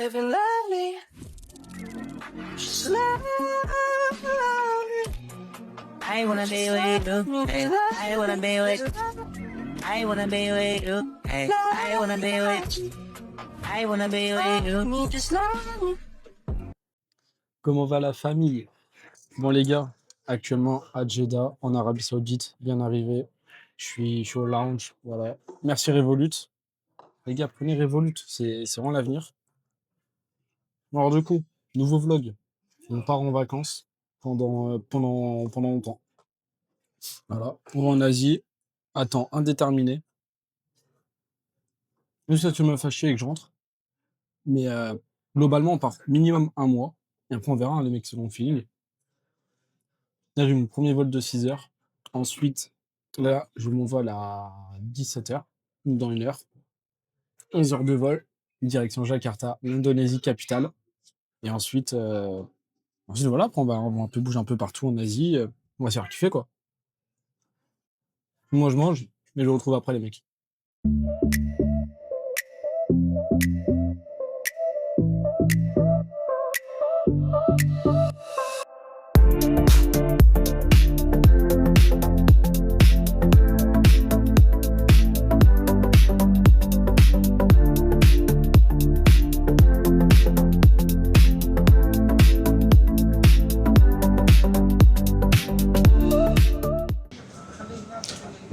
Living lightly, slowly. I wanna be with you. Hey, I wanna be with you. I wanna be with you. Hey, I wanna be with you. I wanna be with you. Just slowly. Comment va la famille? Bon les gars, actuellement à Jeddah, en Arabie Saoudite, bien arrivé. Je suis au lounge, voilà. Merci Revolut. Les gars, prenez Revolut, c'est vraiment l'avenir. Alors du coup, nouveau vlog. On part en vacances pendant longtemps. Voilà. On va en Asie, à temps indéterminé. Juste ça, tu m'as fâché et que je rentre. Mais globalement, on part minimum un mois. Et après, on verra, hein, les mecs, selon le feeling. Là, j'ai eu mon premier vol de 6 heures. Ensuite, là, je mon vol à 17 heures, dans une heure. 11 heures de vol, direction Jakarta, l'Indonésie capitale. Et ensuite voilà, après, on va un peu bouger un peu partout en Asie. On va se faire kiffer, quoi. Moi, je mange, mais je vous retrouve après, les mecs.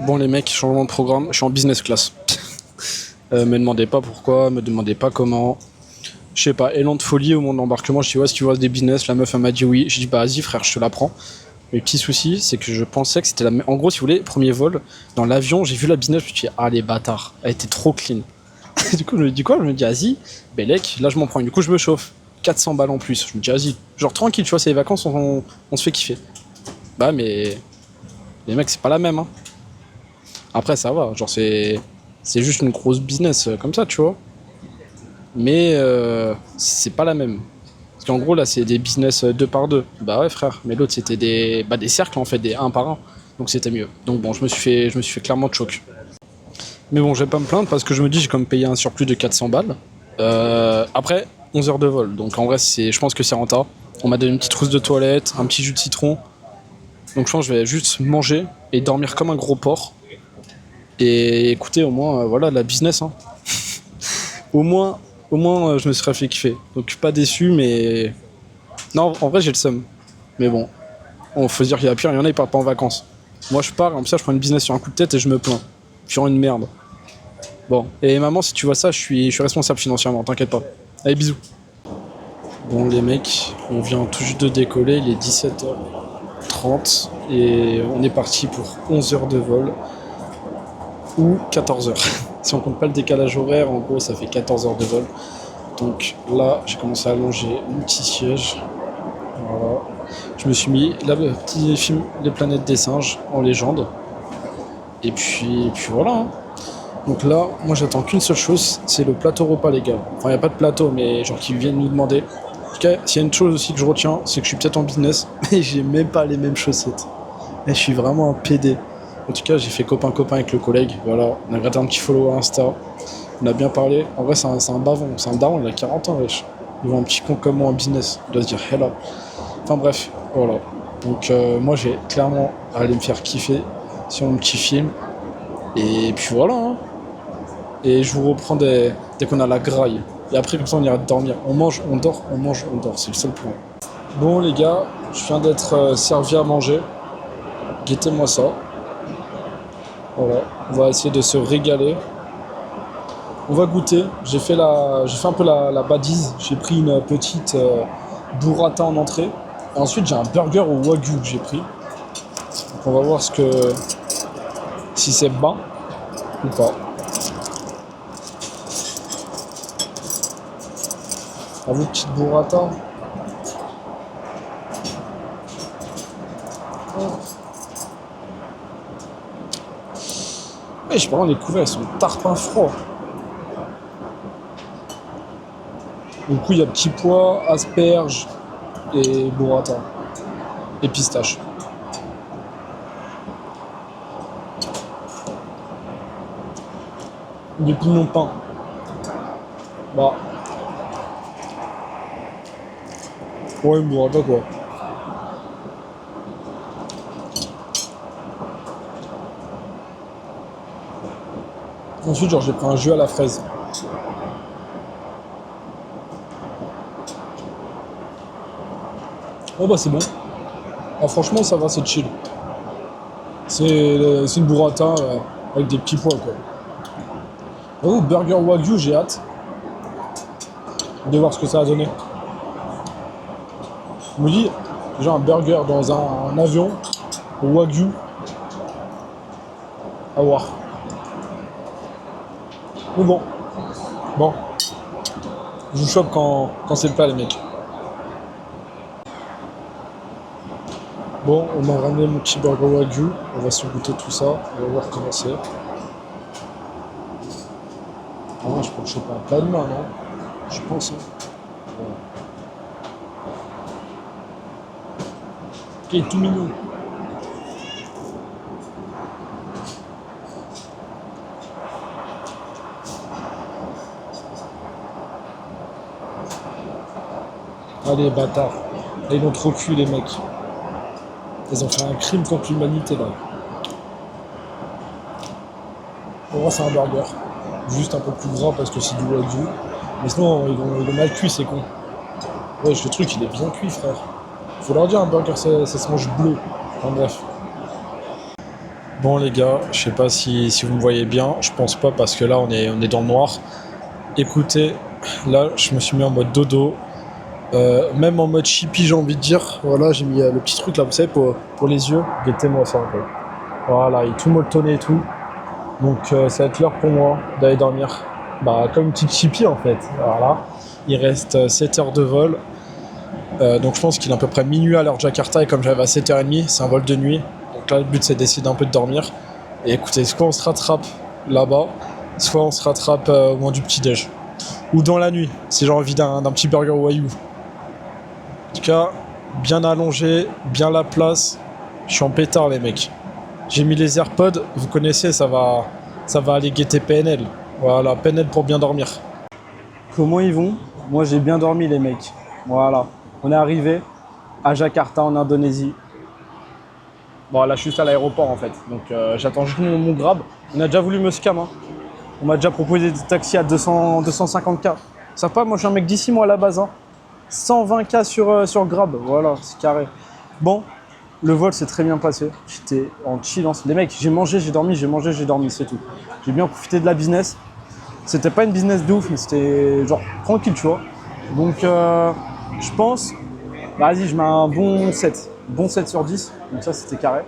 Bon, les mecs, changement de programme. Je suis en business class. Me demandez pas pourquoi, me demandez pas comment. Je sais pas, élan de folie au moment de l'embarquement. Je dis, ouais, si tu vois des business, la meuf, elle m'a dit oui. Je dis, bah, vas-y, frère, je te la prends. Le petit souci, c'est que je pensais que c'était la même. En gros, si vous voulez, premier vol, dans l'avion, j'ai vu la business, je me suis dit, ah, les bâtards, elle était trop clean. Du coup, je me dis quoi? Je me dis, vas-y, Bellec, là, je m'en prends une. Du coup, je me chauffe. 400 balles en plus. Je me dis, vas-y, genre tranquille, tu vois, c'est les vacances, on se fait kiffer. Bah, mais les mecs, c'est pas la même, hein. Après, ça va, genre, c'est juste une grosse business comme ça, tu vois. Mais c'est pas la même. Parce qu'en gros, là, c'est des business deux par deux. Bah ouais, frère. Mais l'autre, c'était des cercles, en fait, des un par un. Donc c'était mieux. Donc bon, je me suis fait clairement choc. Mais bon, je vais pas me plaindre parce que je me dis, j'ai quand même payé un surplus de 400 balles. Après, 11 heures de vol. Donc en vrai, je pense que c'est rentable. On m'a donné une petite trousse de toilette, un petit jus de citron. Donc je pense que je vais juste manger et dormir comme un gros porc. Et écoutez, au moins, voilà, la business, hein. Au moins, je me serais fait kiffer. Donc je suis pas déçu, mais non, en vrai, j'ai le seum. Mais bon, on faut se dire qu'il y a pire, il y en a, ils partent pas en vacances. Moi, je pars, comme ça, je prends une business sur un coup de tête et je me plains. Je suis en une merde. Bon, et maman, si tu vois ça, je suis responsable financièrement, t'inquiète pas. Allez, bisous. Bon, les mecs, on vient tout juste de décoller, il est 17h30 et on est parti pour 11 heures de vol ou 14 heures. Si on compte pas le décalage horaire, en gros, ça fait 14 heures de vol. Donc là, j'ai commencé à allonger le petit siège. Voilà. Je me suis mis le petit film Les planètes des singes en légende. Et puis voilà, hein. Donc là, moi j'attends qu'une seule chose, c'est le plateau repas, les gars. Enfin, il n'y a pas de plateau, mais genre qu'ils viennent nous demander. En tout cas, s'il y a une chose aussi que je retiens, c'est que je suis peut-être en business, mais j'ai même pas les mêmes chaussettes. Et je suis vraiment un PD. En tout cas, j'ai fait copain-copain avec le collègue. Voilà, on a gardé un petit follow à Insta. On a bien parlé. En vrai, c'est un bavon, c'est un daron, il a 40 ans, wesh. Il voit un petit con comme moi en business. Il doit se dire, hello. Enfin bref, voilà. Donc moi, j'ai clairement aller me faire kiffer sur mon petit film. Et puis voilà, hein. Et je vous reprends dès qu'on a la graille. Et après, comme ça, on ira dormir. On mange, on dort, on mange, on dort. C'est le seul point. Bon, les gars, je viens d'être servi à manger. Guettez-moi ça. Voilà. On va essayer de se régaler. On va goûter. J'ai fait un peu la badise. J'ai pris une petite burrata en entrée. Et ensuite, j'ai un burger au wagyu que j'ai pris. Donc, on va voir si c'est bon ou pas. À vous, petite burrata. Ouais, je sais pas, les couverts, ils sont tarpin froid. Du coup, il y a petit pois, asperges et burrata. Et pistache. Des pignons peints. Bah, Ouais, une burrata quoi. Ensuite, genre, j'ai pris un jus à la fraise. Oh bah c'est bon. Ah, franchement, ça va, c'est chill. C'est une burrata avec des petits pois quoi. Oh, burger Wagyu, j'ai hâte de voir ce que ça a donné. Je me dis, genre un burger dans un avion, Wagyu, à voir. Mais bon, je vous chope quand c'est le plat les mecs. Bon, on m'a ramené mon petit burger Wagyu, on va se goûter tout ça, on va voir comment c'est. Ah, je peux le choper à pleine main, non? Je pense. Hein. Ouais. Ok, il est tout mignon. Allez, bâtards. Là, ils l'ont trop cul, les mecs. Ils ont fait un crime contre l'humanité, là. Pour moi, c'est un burger. Juste un peu plus gras parce que c'est du wagyu. Mais sinon, ils l'ont mal cuit, c'est con. Ouais, le truc, il est bien cuit, frère. Faut leur dire, un burger, ça se mange bleu. Enfin, bref. Bon, les gars, je sais pas si vous me voyez bien. Je pense pas parce que là, on est dans le noir. Écoutez, là, je me suis mis en mode dodo. Même en mode chippy, j'ai envie de dire. Voilà, j'ai mis le petit truc là, vous savez, pour les yeux. Guettez-moi ça un peu. Voilà, il est tout molletonné et tout. Donc ça va être l'heure pour moi d'aller dormir. Bah, comme une petite chippy en fait. Voilà. Il reste 7 heures de vol. Donc je pense qu'il est à peu près minuit à l'heure de Jakarta. Et comme j'arrive à 7h30, c'est un vol de nuit. Donc là, le but c'est d'essayer d'un peu de dormir. Et écoutez, soit on se rattrape là-bas, soit on se rattrape au moment du petit-déj. Ou dans la nuit, si j'ai envie d'un petit burger Wagyu. En tout cas, bien allongé, bien la place. Je suis en pétard, les mecs. J'ai mis les AirPods, vous connaissez, ça va aller guetter PNL. Voilà, PNL pour bien dormir. Comment ils vont? Moi, j'ai bien dormi, les mecs. Voilà. On est arrivé à Jakarta, en Indonésie. Bon, là, je suis juste à l'aéroport, en fait. Donc, j'attends juste mon Grab. On a déjà voulu me scam, hein. On m'a déjà proposé des taxis à 250K. Ça pas, moi, je suis un mec d'ici, moi, à la base, hein. 120K sur Grab, voilà, c'est carré. Bon, le vol s'est très bien passé. J'étais en chillance. Les mecs, j'ai mangé, j'ai dormi, j'ai mangé, j'ai dormi, c'est tout. J'ai bien profité de la business. C'était pas une business de ouf, mais c'était genre tranquille, tu vois. Donc, je pense, vas-y, je mets un bon 7. Bon 7 sur 10. Donc, ça, c'était carré.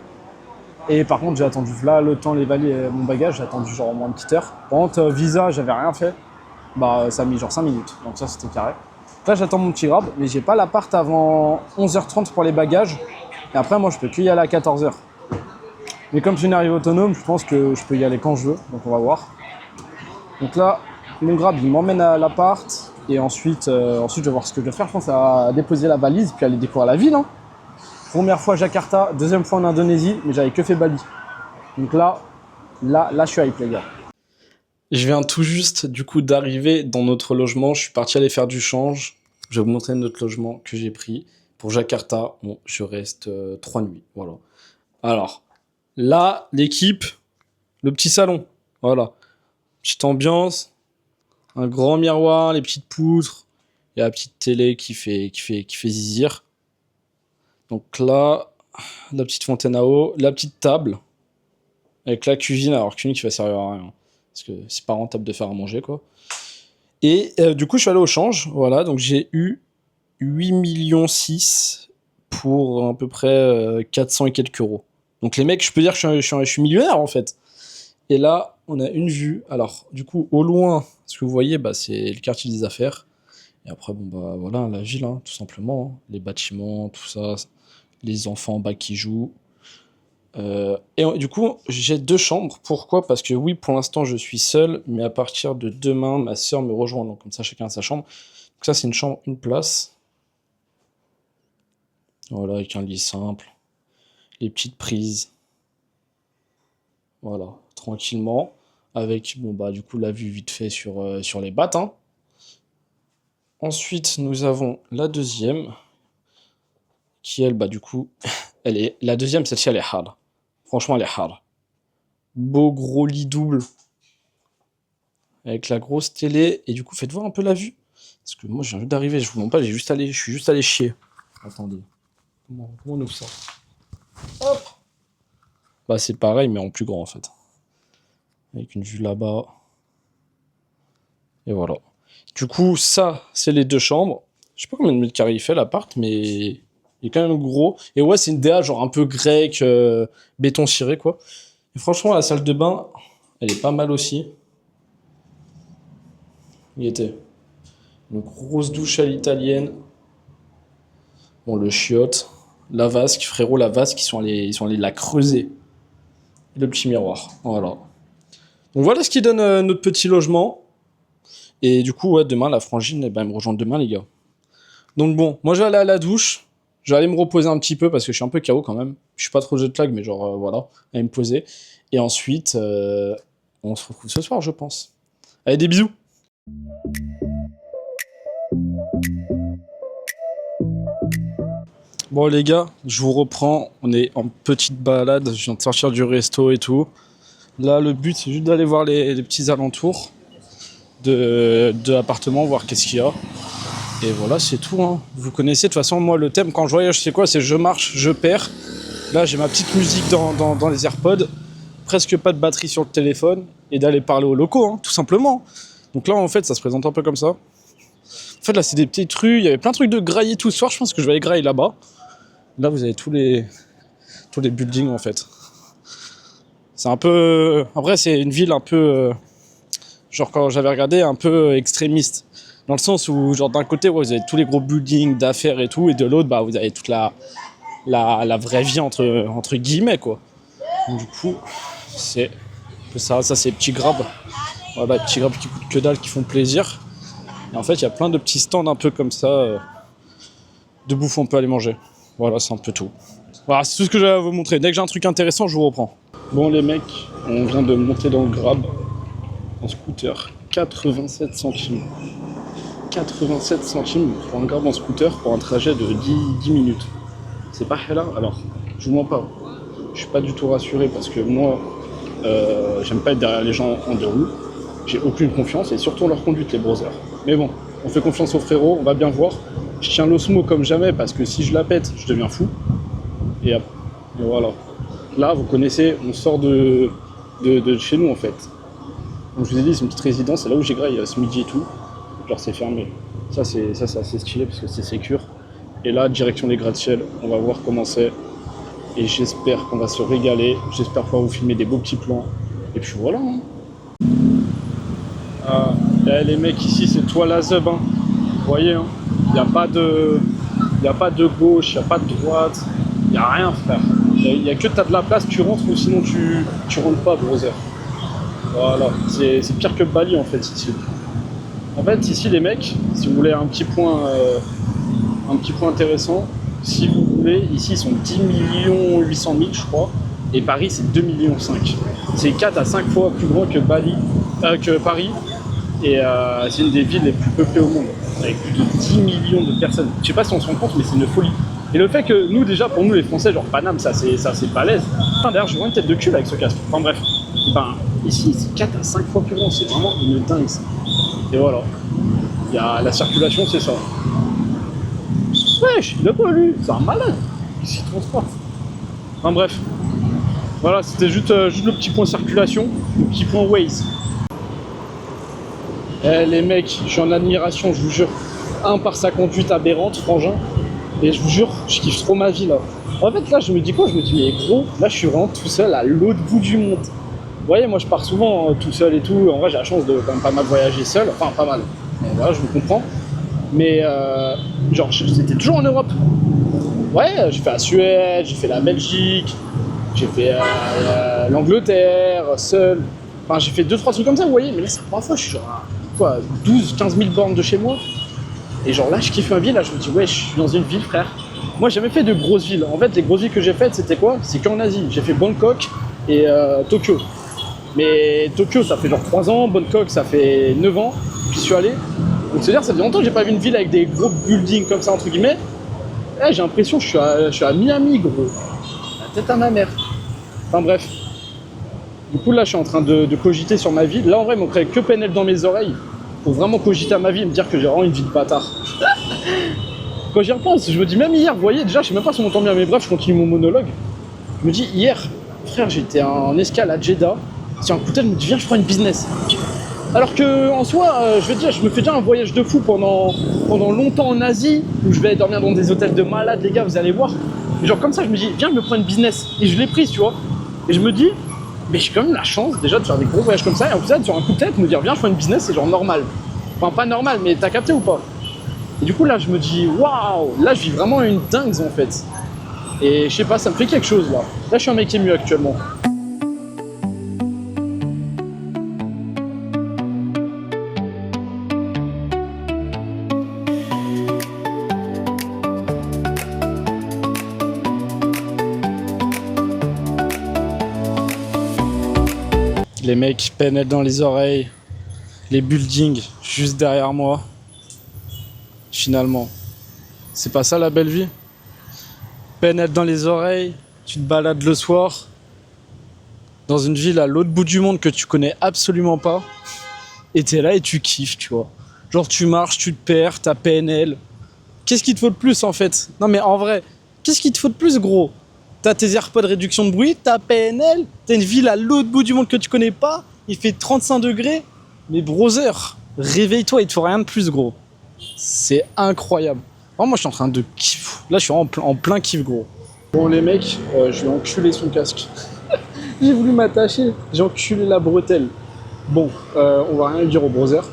Et par contre, j'ai attendu là le temps d'évaluer mon bagage. J'ai attendu genre au moins une petite heure. Par contre, visa, j'avais rien fait. Bah, ça a mis genre 5 minutes. Donc, ça, c'était carré. Là, j'attends mon petit Grab, mais j'ai pas l'appart avant 11h30 pour les bagages. Et après, moi, je peux que y aller à 14h. Mais comme je suis une arrivée autonome, je pense que je peux y aller quand je veux. Donc, on va voir. Donc là, mon Grab, il m'emmène à l'appart. Et ensuite, je vais voir ce que je vais faire. Je pense à déposer la valise, puis aller découvrir la ville. Hein. Première fois à Jakarta, deuxième fois en Indonésie, mais j'avais que fait Bali. Donc là, je suis hype, les gars. Je viens tout juste, du coup, d'arriver dans notre logement. Je suis parti aller faire du change. Je vais vous montrer notre logement que j'ai pris pour Jakarta. Bon, je reste 3 nuits, voilà. Alors, là, l'équipe, le petit salon, voilà. Petite ambiance, un grand miroir, les petites poutres. Il y a la petite télé qui fait zizir. Donc là, la petite fontaine à eau, la petite table avec la cuisine. Alors, cuisine qui va servir à rien. Parce que c'est pas rentable de faire à manger, quoi. Et du coup, je suis allé au change, voilà, donc j'ai eu 8,6 millions pour à peu près 400 et quelques euros. Donc les mecs, je peux dire que je suis millionnaire, en fait. Et là, on a une vue. Alors, du coup, au loin, ce que vous voyez, bah, c'est le quartier des affaires. Et après, bon, bah voilà, la ville, hein, tout simplement. Hein. Les bâtiments, tout ça, les enfants en bas qui jouent. Du coup, j'ai 2 chambres. Pourquoi? Parce que oui, pour l'instant, je suis seul, mais à partir de demain, ma sœur me rejoint. Donc comme ça, chacun a sa chambre. Donc ça, c'est une chambre, une place. Voilà, avec un lit simple. Les petites prises. Voilà, tranquillement. Avec, bon, bah, du coup, la vue vite fait sur les battes. Hein. Ensuite, nous avons la deuxième. qui elle, bah du coup, elle est la deuxième, celle-ci elle est hard. Franchement, elle est hard. Beau gros lit double avec la grosse télé et du coup, faites voir un peu la vue parce que moi, je viens juste d'arriver, je vous montre pas, je suis juste allé chier. Attendez, comment on ouvre ça? Hop. Bah c'est pareil mais en plus grand en fait. Avec une vue là-bas. Et voilà. Du coup, ça, c'est les 2 chambres. Je sais pas combien de mètres carrés il fait l'appart, mais il est quand même gros. Et ouais, c'est une DA genre un peu grec, béton ciré quoi. Et franchement, la salle de bain, elle est pas mal aussi. Il était une grosse douche à l'italienne. Bon, le chiotte, la vasque, frérot, la vasque, ils sont allés la creuser. Et le petit miroir, voilà. Donc voilà ce qui donne notre petit logement. Et du coup, ouais, demain, la frangine, eh ben, elle me rejoint demain, les gars. Donc bon, moi, je vais aller à la douche. Je vais aller me reposer un petit peu parce que je suis un peu KO quand même. Je suis pas trop jet lag, mais genre, voilà, aller me poser. Et ensuite, on se retrouve ce soir, je pense. Allez, des bisous. Bon, les gars, je vous reprends. On est en petite balade. Je viens de sortir du resto et tout. Là, le but, c'est juste d'aller voir les petits alentours de l'appartement, voir qu'est-ce qu'il y a. Et voilà, c'est tout. Hein. Vous connaissez, de toute façon, moi, le thème quand je voyage, c'est quoi? C'est je marche, je perds. Là, j'ai ma petite musique dans les AirPods. Presque pas de batterie sur le téléphone. Et d'aller parler aux locaux, hein, tout simplement. Donc là, en fait, ça se présente un peu comme ça. En fait, là, c'est des petites rues. Il y avait plein de trucs de grailler tout ce soir. Je pense que je vais aller grailler là-bas. Là, vous avez tous les buildings, en fait. C'est un peu... Après, c'est une ville un peu... Genre, quand j'avais regardé, un peu extrémiste. Dans le sens où, genre, d'un côté, ouais, vous avez tous les gros buildings d'affaires et tout. Et de l'autre, bah, vous avez toute la vraie vie, entre guillemets, quoi. Donc, du coup, c'est un peu ça. Ça, c'est les petits grabs. Voilà, les petits grabs qui coûtent que dalle, qui font plaisir. Et en fait, il y a plein de petits stands un peu comme ça. De bouffe, on peut aller manger. Voilà, c'est un peu tout. Voilà, c'est tout ce que j'avais à vous montrer. Dès que j'ai un truc intéressant, je vous reprends. Bon, les mecs, on vient de monter dans le grab en scooter. 87 centimes. 87 centimes pour un grab en scooter pour un trajet de 10 minutes. C'est pas halal. Alors, je vous mens pas. Je suis pas du tout rassuré parce que moi, j'aime pas être derrière les gens en deux roues. J'ai aucune confiance et surtout en leur conduite, les brothers. Mais bon, on fait confiance aux frérots, on va bien voir. Je tiens l'osmo comme jamais parce que si je la pète, je deviens fou. Et voilà. Là, vous connaissez, on sort de chez nous en fait. Comme je vous ai dit, c'est une petite résidence, c'est là où j'ai graillé ce midi et tout. Genre c'est fermé. Ça c'est assez stylé parce que c'est sécure. Et là, direction les gratte-ciel, on va voir comment c'est. Et j'espère qu'on va se régaler. J'espère pouvoir vous filmer des beaux petits plans. Et puis voilà. Hein. Là, les mecs, ici c'est toile à zub. Hein. Vous voyez, hein. Il n'y a pas de gauche, il n'y a pas de droite. Il n'y a rien, frère. Il n'y a que t'as de la place, tu rentres ou sinon tu rentres pas, brother. Voilà, c'est pire que Bali en fait ici. En fait, ici les mecs, si vous voulez un petit point intéressant, si vous voulez, ici ils sont 10 800 000 je crois, et Paris c'est 2,5 millions. C'est 4 à 5 fois plus grand que Paris, et c'est une des villes les plus peuplées au monde, avec plus de 10 millions de personnes. Je sais pas si on se rend compte, mais c'est une folie. Et le fait que nous, déjà, pour nous les Français, genre Paname, ça c'est balèze. D'ailleurs, je vois une tête de cul là, avec ce casque. Enfin bref, ici c'est 4 à 5 fois plus grand, c'est vraiment une dingue ça. Et voilà, il y a la circulation, c'est ça. Wesh, il a pas lui, c'est un malade, il s'y transporte. Enfin bref, voilà, c'était juste le petit point circulation, le petit point Waze. Les mecs, je suis en admiration, je vous jure. Par sa conduite aberrante, frangin. Et je vous jure, je kiffe trop ma vie là. En fait là je me dis quoi? Je me dis mais gros, là je suis vraiment tout seul à l'autre bout du monde. Vous voyez, moi je pars souvent tout seul et tout. En vrai j'ai la chance de quand même pas mal voyager seul. Enfin pas mal. Voilà, je vous comprends. Mais genre c'était toujours en Europe. Ouais, j'ai fait la Suède, j'ai fait la Belgique, j'ai fait l'Angleterre, seul. Enfin j'ai fait 2-3 trucs comme ça, vous voyez. Mais là c'est la première fois, je suis genre à 12-15 000 bornes de chez moi. Et genre là, je kiffe ma vie, là, je me dis, ouais, je suis dans une ville, frère. Moi, j'ai jamais fait de grosses villes. En fait, les grosses villes que j'ai faites, c'était quoi? C'est qu'en Asie. J'ai fait Bangkok et Tokyo. Mais Tokyo, ça fait genre 3 ans. Bangkok, ça fait 9 ans. Puis je suis allé. Donc, c'est-à-dire, ça fait longtemps que j'ai pas vu une ville avec des gros buildings comme ça, entre guillemets. Eh, j'ai l'impression que je suis à Miami, gros. La tête à ma mère. Enfin bref. Du coup, là, je suis en train de cogiter sur ma vie. Là, en vrai, il manquerait que PNL dans mes oreilles pour vraiment cogiter à ma vie et me dire que j'ai vraiment une vie de bâtard. Quand j'y repense, je me dis, même hier, vous voyez, déjà, je sais même pas si on m'entend bien, mais bref, je continue mon monologue. Je me dis, hier, frère, j'étais en escale à Jeddah. Sur un coup de tête, je me dis, viens, je prends une business. Alors que, en soi, je me fais déjà un voyage de fou pendant longtemps en Asie, où je vais dormir dans des hôtels de malades, les gars, vous allez voir. Et genre, comme ça, je me dis, viens, je me prends une business. Et je l'ai prise, tu vois. Et je me dis, mais j'ai quand même la chance déjà de faire des gros voyages comme ça. Et en plus, sur un coup de tête, me dire, viens, je prends une business, c'est genre normal. Enfin, pas normal, mais t'as capté ou pas? Et du coup, là, je me dis, waouh, là, je vis vraiment une dingue, en fait. Et je sais pas, ça me fait quelque chose, là. Là, je suis un mec ému actuellement. Les mecs PNL dans les oreilles, les buildings juste derrière moi. Finalement, c'est pas ça la belle vie? PNL dans les oreilles, tu te balades le soir dans une ville à l'autre bout du monde que tu connais absolument pas, et t'es là et tu kiffes, tu vois. Genre tu marches, tu te perds, t'as PNL. Qu'est-ce qu'il te faut de plus en fait? Non mais en vrai, qu'est-ce qu'il te faut de plus, gros? T'as tes AirPods réduction de bruit, t'as PNL, t'as une ville à l'autre bout du monde que tu connais pas, il fait 35 degrés. Mais brother, réveille-toi, il te faut rien de plus, gros. C'est incroyable. Oh, moi je suis en train de kiff. Là je suis en plein kiff, gros. Bon les mecs, je vais enculer son casque. J'ai voulu m'attacher, j'ai enculé la bretelle. Bon, on va rien lui dire au brother.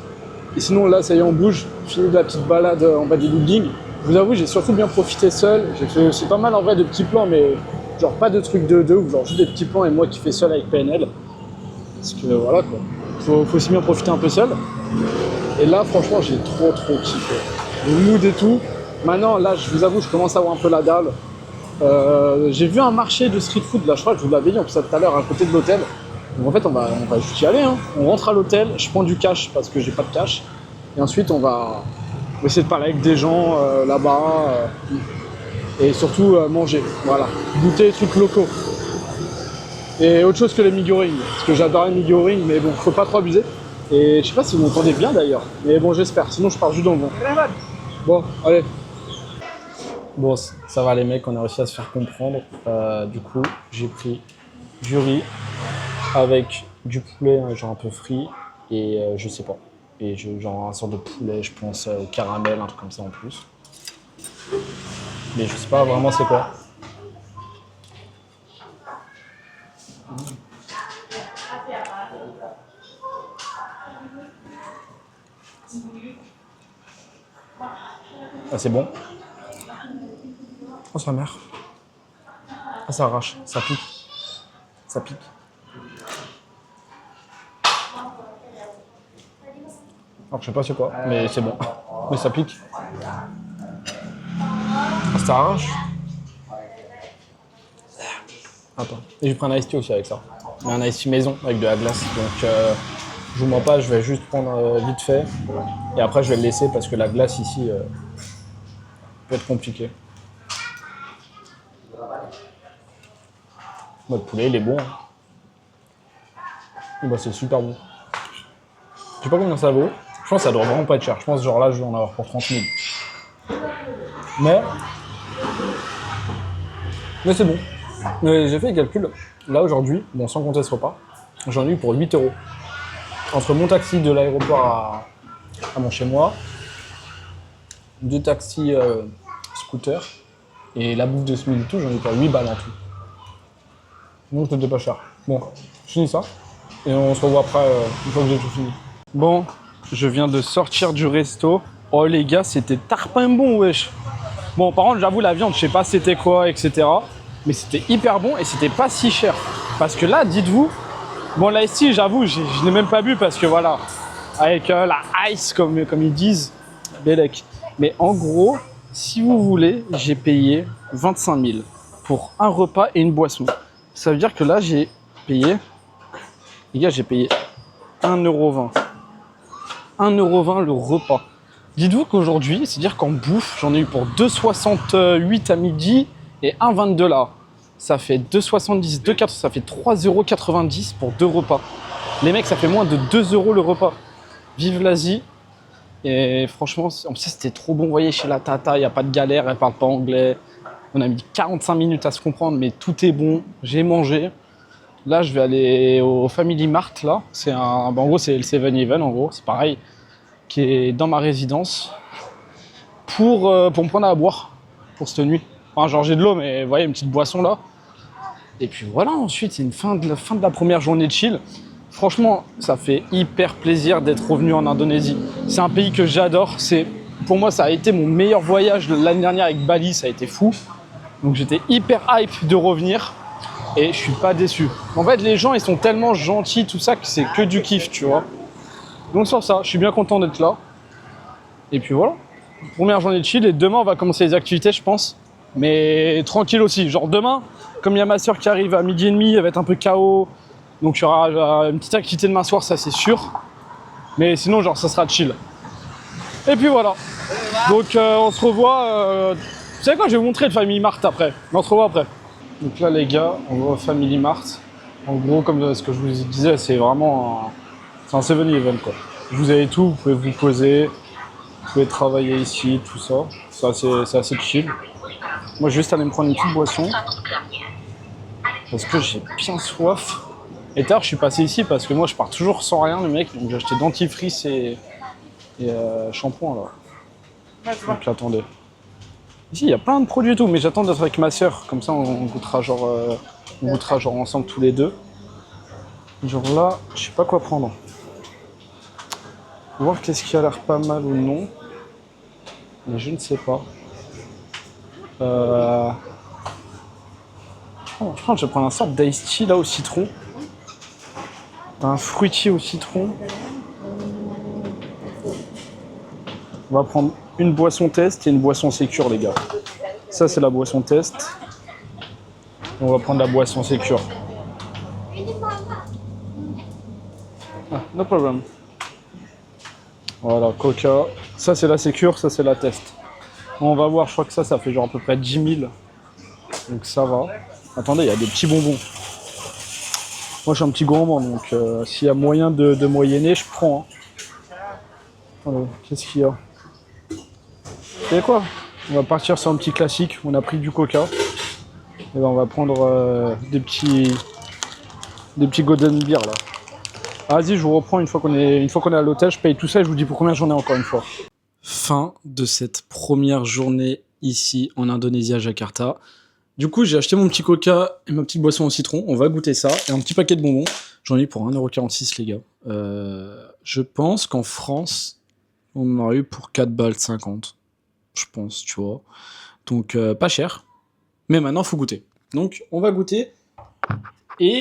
Et sinon là ça y est, on bouge. Fini de la petite balade en bas des buildings. Je vous avoue, j'ai surtout bien profité seul. J'ai fait aussi pas mal en vrai de petits plans, mais genre pas de trucs de ouf, genre juste des petits plans et moi qui fais seul avec PNL. Parce que voilà quoi. Faut aussi bien profiter un peu seul. Et là franchement j'ai trop kiffé. Le mood et tout. Maintenant là je vous avoue je commence à avoir un peu la dalle. J'ai vu un marché de street food là, je crois que je vous l'avais dit en plus tout à l'heure à côté de l'hôtel. Donc en fait on va juste y aller hein. On rentre à l'hôtel, je prends du cash parce que j'ai pas de cash. Et ensuite on va essayer de parler avec des gens là-bas. Et surtout manger, voilà. Goûter les trucs locaux. Et autre chose que les Migoring, parce que j'adore les Migoring, mais bon, faut pas trop abuser. Et je sais pas si vous m'entendez bien d'ailleurs, mais bon, j'espère, sinon je pars juste dans le vent. Bon, allez. Bon, ça va les mecs, on a réussi à se faire comprendre. Du coup, j'ai pris du riz avec du poulet, genre un peu frit, et je sais pas. Et genre un sorte de poulet, je pense, au caramel, un truc comme ça en plus. Mais je sais pas vraiment c'est quoi. Ah, c'est bon. Oh, sa mère. Ah, ça arrache, ça pique. Ça pique. Alors, je sais pas c'est quoi, mais c'est bon. Mais ça pique. Ah, ça arrache. Attends. Et je prends un iced tea aussi avec ça. Mais un iced tea maison avec de la glace. Donc, je vous mens pas, je vais juste prendre vite fait. Et après, je vais le laisser parce que la glace ici peut être compliquée. Notre poulet, il est bon. Hein. Et bah, c'est super bon. Je sais pas combien ça vaut. Je pense que ça doit vraiment pas être cher. Je pense genre là, je vais en avoir pour 30 000. Mais c'est bon. J'ai fait les calculs. Là, aujourd'hui, bon, sans compter ce repas, j'en ai eu pour 8 €. Entre mon taxi de l'aéroport à mon chez-moi, 2 taxis scooter et la bouffe de ce midi tout, j'en ai pour 8 balles en tout. Donc c'était pas cher. Bon, je finis ça et on se revoit après une fois que j'ai tout fini. Bon, je viens de sortir du resto. Oh les gars, c'était tarpin bon, wesh. Bon, par contre, j'avoue, la viande, je sais pas c'était quoi, etc. Mais c'était hyper bon et c'était pas si cher. Parce que là, dites-vous, bon là ici, j'avoue, je n'ai même pas bu parce que voilà, avec la ice comme ils disent, Bélec. Mais en gros, si vous voulez, j'ai payé 25 000 pour un repas et une boisson. Ça veut dire que là, j'ai payé, les gars, j'ai payé 1,20 €. 1,20 € le repas. Dites-vous qu'aujourd'hui, c'est-à-dire qu'en bouffe, j'en ai eu pour 2,68 à midi et 1,22 là. Ça fait 2,70, 2,4, ça fait 3,90 € pour 2 repas. Les mecs, ça fait moins de 2 € le repas. Vive l'Asie. Et franchement, en plus, c'était trop bon. Vous voyez, chez la Tata, il n'y a pas de galère, elle parle pas anglais. On a mis 45 minutes à se comprendre, mais tout est bon. J'ai mangé. Là, je vais aller au Family Mart, là. C'est en gros, c'est le 7-Eleven, en gros. C'est pareil, qui est dans ma résidence. Pour me prendre à boire, pour cette nuit. Enfin, genre, j'ai de l'eau, mais vous voyez, une petite boisson, là. Et puis voilà, ensuite, c'est une fin de la première journée de chill. Franchement, ça fait hyper plaisir d'être revenu en Indonésie. C'est un pays que j'adore. Pour moi, ça a été mon meilleur voyage de l'année dernière avec Bali. Ça a été fou. Donc j'étais hyper hype de revenir. Et je suis pas déçu. En fait, les gens, ils sont tellement gentils, tout ça, que c'est que du kiff, tu vois. Donc sur ça, je suis bien content d'être là. Et puis voilà. Première journée de chill. Et demain, on va commencer les activités, je pense. Mais tranquille aussi. Genre demain, comme il y a ma soeur qui arrive à 12h30, elle va être un peu KO. Donc il y aura une petite activité demain soir, ça c'est sûr. Mais sinon, genre, ça sera chill. Et puis voilà. Donc on se revoit. Vous savez quoi, je vais vous montrer le Family Mart après. On se revoit après. Donc là, les gars, on va au Family Mart. En gros, comme ce que je vous disais, c'est vraiment un 7-Eleven, quoi. Vous avez tout, vous pouvez vous poser, vous pouvez travailler ici, tout ça. C'est assez chill. Moi, je vais juste aller me prendre une petite boisson. Parce que j'ai bien soif. Et tard, je suis passé ici parce que moi, je pars toujours sans rien, le mec. Donc j'ai acheté dentifrice et shampoing, là. Donc là, attendez. Ici, il y a plein de produits et tout, mais j'attends d'être avec ma soeur. Comme ça, on goûtera genre ensemble tous les deux. Genre là, je sais pas quoi prendre. On va voir qu'est-ce qui a l'air pas mal ou non. Mais je ne sais pas. Je pense que je vais prendre un sorte d'ice tea là au citron. Un fruitier au citron. On va prendre une boisson test et une boisson sécure, les gars. Ça, c'est la boisson test. On va prendre la boisson sécure. Ah, no problem. Voilà, Coca. Ça, c'est la sécure, ça, c'est la test. On va voir, je crois que ça fait genre à peu près 10 000. Donc ça va. Attendez, il y a des petits bonbons. Moi, je suis un petit gourmand, donc s'il y a moyen de moyenner, je prends. Hein. Attendez, qu'est-ce qu'il y a? Vous savez quoi? On va partir sur un petit classique. On a pris du Coca. Et ben on va prendre des petits golden beer là. Vas-y, je vous reprends une fois qu'on est à l'hôtel. Je paye tout ça et je vous dis pour combien j'en ai encore une fois. Fin de cette première journée ici en Indonésie à Jakarta. Du coup, j'ai acheté mon petit Coca et ma petite boisson au citron. On va goûter ça. Et un petit paquet de bonbons. J'en ai eu pour 1,46 € les gars. Je pense qu'en France, on en aurait eu pour 4,50 balles. Je pense, tu vois. Donc, pas cher. Mais maintenant, il faut goûter. Donc, on va goûter. Et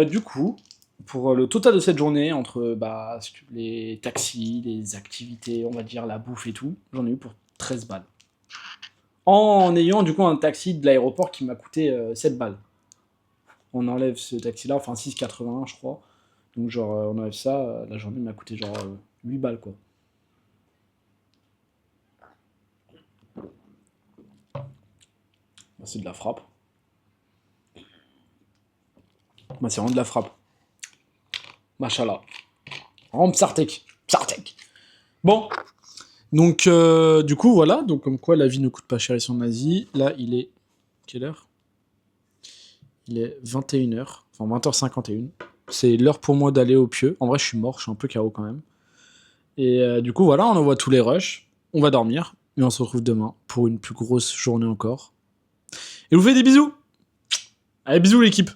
du coup, pour le total de cette journée, entre les taxis, les activités, on va dire la bouffe et tout, j'en ai eu pour 13 balles. En ayant du coup un taxi de l'aéroport qui m'a coûté 7 balles. On enlève ce taxi-là, enfin 6,81 je crois. Donc genre, on enlève ça, la journée m'a coûté genre 8 balles quoi. C'est de la frappe. C'est vraiment de la frappe. Machallah. Vraiment psartek. Psartek. Bon. Donc, du coup, voilà. Donc, comme quoi la vie ne coûte pas cher ici en Asie. Là, il est... Quelle heure? Il est 21h. Enfin, 20h51. C'est l'heure pour moi d'aller au pieu. En vrai, je suis mort. Je suis un peu KO quand même. Et du coup, voilà. On envoie tous les rushs. On va dormir. Et on se retrouve demain pour une plus grosse journée encore. Et vous faites des bisous. Allez, bisous l'équipe.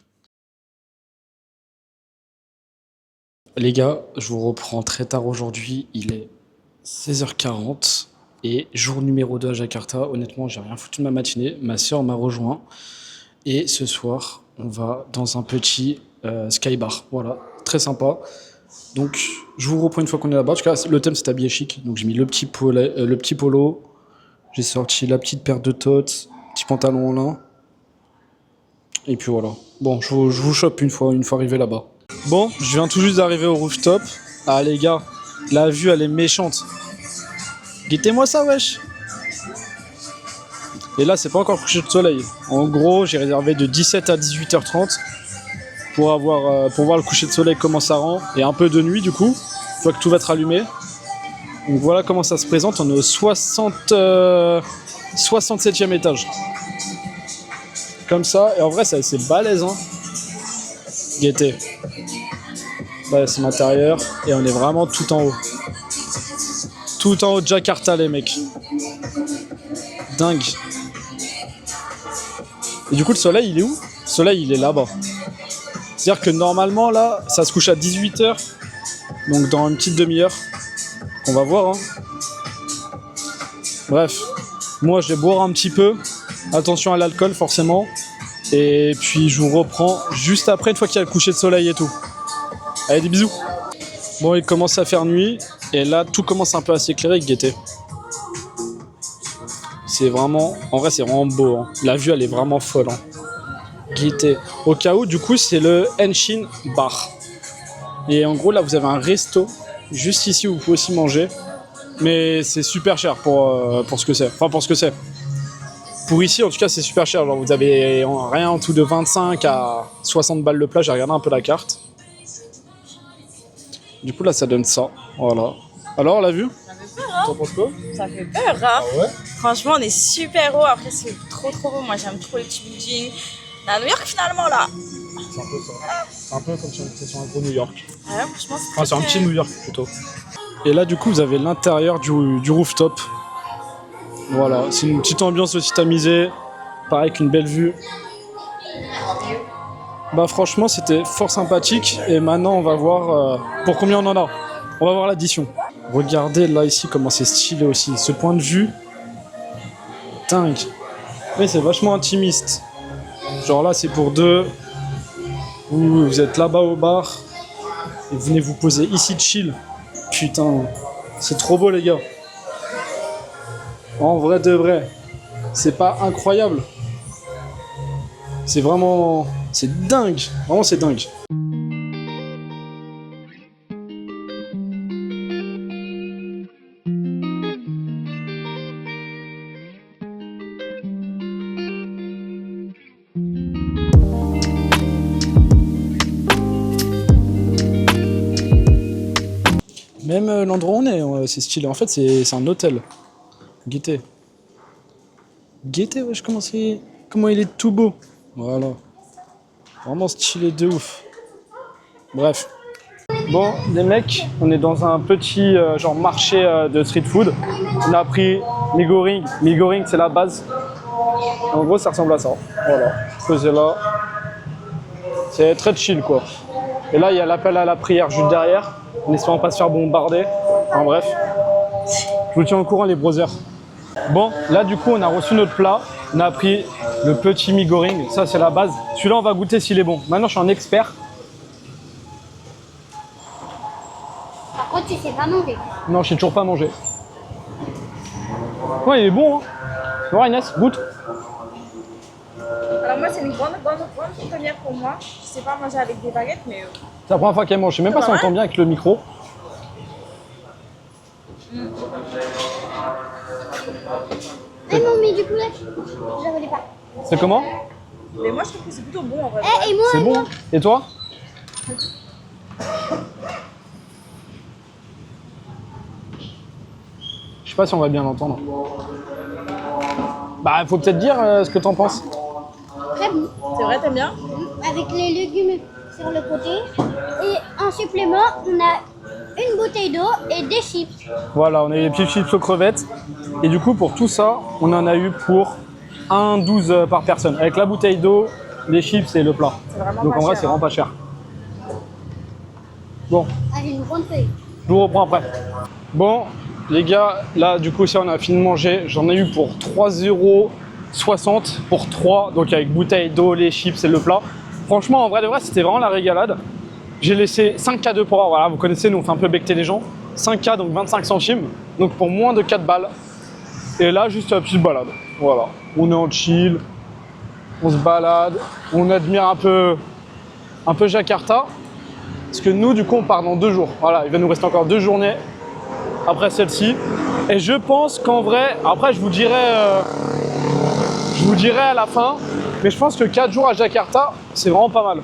Les gars, je vous reprends très tard aujourd'hui. Il est 16h40 et jour numéro 2 à Jakarta. Honnêtement, j'ai rien foutu de ma matinée. Ma soeur m'a rejoint. Et ce soir, on va dans un petit skybar. Voilà, très sympa. Donc, je vous reprends une fois qu'on est là-bas. En tout cas, le thème, c'est habillé chic. Donc, j'ai mis le petit polo. J'ai sorti la petite paire de tots, petit pantalon en lin. Et puis voilà. Bon, je vous chope une fois arrivé là-bas. Bon, je viens tout juste d'arriver au rooftop. Ah les gars, la vue elle est méchante. Guettez-moi ça, wesh. Et là, c'est pas encore coucher de soleil. En gros, j'ai réservé de 17 à 18h30 pour voir le coucher de soleil, comment ça rend. Et un peu de nuit, du coup, une fois que tout va être allumé. Donc voilà comment ça se présente. On est au 67e étage. Comme ça. Et en vrai, c'est assez balèze, hein. Guettez. Bah, c'est l'intérieur. Et on est vraiment tout en haut. Tout en haut de Jakarta, les mecs. Dingue. Et du coup, le soleil, il est où? Le soleil, il est là-bas. C'est-à-dire que normalement, là, ça se couche à 18h. Donc dans une petite demi-heure. On va voir, hein. Bref. Moi, je vais boire un petit peu. Attention à l'alcool, forcément. Et puis, je vous reprends juste après, une fois qu'il y a le coucher de soleil et tout. Allez, des bisous. Bon, il commence à faire nuit. Et là, tout commence un peu à s'éclairer, Guettez. C'est vraiment... En vrai, c'est vraiment beau, hein. La vue, elle est vraiment folle, hein. Guettez. Au cas où, du coup, c'est le Henshin Bar. Et en gros, là, vous avez un resto. Juste ici, où vous pouvez aussi manger. Mais c'est super cher pour ce que c'est. Enfin, pour ce que c'est. Pour ici, en tout cas, c'est super cher. Genre, vous avez rien en dessous de 25 à 60 balles de plat. J'ai regardé un peu la carte. Du coup, là, ça donne ça. Voilà. Alors, la vue? Ça fait peur, hein? T'en penses quoi? Ça fait peur, hein? Ah ouais? Franchement, on est super haut. Après, c'est trop beau. Moi, j'aime trop les petits buildings. On est à New York, finalement, là. C'est un peu ça. C'est un peu comme si on était sur un gros New York. Ouais, franchement, c'est Enfin, c'est un petit New York, plutôt. Et là, du coup, vous avez l'intérieur du rooftop. Voilà. C'est une petite ambiance aussi tamisée. Pareil qu'une belle vue. Bah, franchement, c'était fort sympathique. Et maintenant, on va voir pour combien on en a. On va voir l'addition. Regardez là, ici, comment c'est stylé aussi. Ce point de vue. Dingue. Mais c'est vachement intimiste. Genre là, c'est pour deux. Vous êtes là-bas au bar. Et venez vous poser ici chill. Putain. C'est trop beau, les gars. En vrai de vrai. C'est pas incroyable. C'est vraiment... C'est dingue. Vraiment, c'est dingue. Même l'endroit où on est, c'est stylé. En fait, c'est un hôtel. Guettez. Guettez, wesh, comment il est tout beau. Voilà. Vraiment stylé de ouf. Bref. Bon, les mecs, on est dans un petit genre marché de street food. On a pris Migoring. Migoring, c'est la base. En gros, ça ressemble à ça. Voilà. Posez là. C'est très chill, quoi. Et là, il y a l'appel à la prière juste derrière. En espérant pas se faire bombarder. Enfin bref. Je vous tiens au courant, les brothers. Bon, là, du coup, on a reçu notre plat. On a pris le petit Migoring. Ça, c'est la base. Celui-là, on va goûter s'il est bon. Maintenant, je suis un expert. Par contre, tu sais pas manger. Non, je sais toujours pas manger. Ouais, il est bon, hein. Tu vois, Inès, goûte. Alors, moi, c'est une grande première pour moi. Je sais pas manger avec des baguettes, mais... C'est la première fois qu'elle mange. Je sais même pas si on entend bien avec le micro. Eh non, mais du poulet, je voulais pas. C'est comment? Mais moi, je trouve que c'est plutôt bon, en vrai. Eh, et moi, C'est bon. Et toi? Je sais pas si on va bien l'entendre. Bah, faut peut-être dire ce que t'en penses. très bon. C'est vrai, t'aimes bien? Avec les légumes sur le côté. Et en supplément, on a une bouteille d'eau et des chips. Voilà, on a les petits chips aux crevettes. Et du coup, pour tout ça, on en a eu pour 1,12 par personne. Avec la bouteille d'eau, les chips et le plat. vraiment Donc pas en vrai, cher, c'est vraiment pas cher. Bon, Avec une grande feuille. je vous reprends après. Bon, les gars, là, du coup, ça, on a fini de manger. J'en ai eu pour 3,60 € pour 3. Donc avec bouteille d'eau, les chips et le plat. Franchement, en vrai de vrai, c'était vraiment la régalade. J'ai laissé 5K de pour. Voilà, vous connaissez, nous, on fait un peu becter les gens. 5K, donc 25 centimes. Donc pour moins de 4 balles. Et là, juste la petite balade. Voilà. On est en chill. On se balade. On admire un peu Jakarta. Parce que nous, du coup, on part dans 2 jours. Voilà, il va nous rester encore 2 journées après celle-ci. Et je pense qu'en vrai, après je vous dirai à la fin, mais je pense que 4 jours à Jakarta, c'est vraiment pas mal.